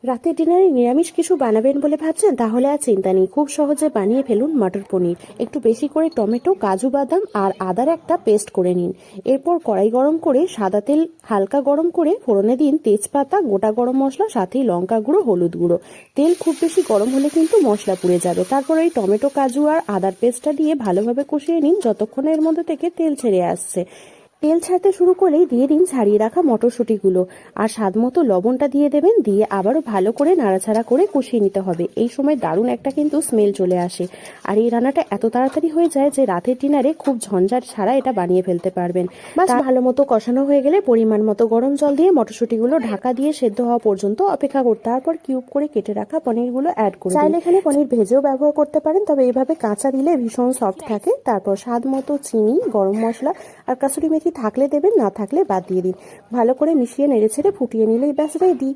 রাতের ডিনারে নিরামিষ কিছু বানাবেন বলে ভাবছেন? তাহলে আর চিন্তা নেই, খুব সহজে বানিয়ে ফেলুন মটর পনির। একটু বেশি করে টমেটো, কাজু বাদাম আর আদার একটা পেস্ট করে নিন। এরপর কড়াই গরম করে সাদা তেল হালকা গরম করে ফোড়নে দিন তেজপাতা, গোটা গরম মশলা, সাথেই লঙ্কা গুঁড়ো, হলুদ গুঁড়ো। তেল খুব বেশি গরম হলে কিন্তু মশলা পুড়ে যাবে। তারপর এই টমেটো, কাজু আর আদার পেস্টটা দিয়ে ভালোভাবে কষিয়ে নিন যতক্ষণ এর মধ্যে থেকে তেল ছেড়ে আসছে। তেল ছাড়তে শুরু করলেই দিয়ে দিন ছাড়িয়ে রাখা মটরশুঁটিগুলো আর স্বাদ মতো লবণটা দিয়ে দেবেন। দিয়ে আবারও ভালো করে নাড়াচাড়া করে কষিয়ে নিতে হবে। এই সময় দারুণ একটা কিন্তু স্মেল চলে আসে। আর এই রান্নাটা এত তাড়াতাড়ি হয়ে যায় যে রাতের ডিনারে খুব ঝঞ্ঝাট ছাড়া এটা বানিয়ে ফেলতে পারবেন। বাস ভালো মতো কষানো হয়ে গেলে পরিমাণ মতো গরম জল দিয়ে মটরশুঁটিগুলো ঢাকা দিয়ে সেদ্ধ হওয়া পর্যন্ত অপেক্ষা করতে, তারপর কিউব করে কেটে রাখা পনিরগুলো অ্যাড করে চাইলে এখানে পনির ভেজেও ব্যবহার করতে পারেন, তবে এইভাবে কাঁচা দিলে ভীষণ সফট থাকে। তারপর স্বাদ মতো চিনি, গরম মশলা আর কাসুরি মেথি থাকলে দেবেন, না থাকলে বাদ দিয়ে দিন। ভালো করে মিশিয়ে নেড়েছেড়ে ফুটিয়ে নিলেই ব্যাস রেডি।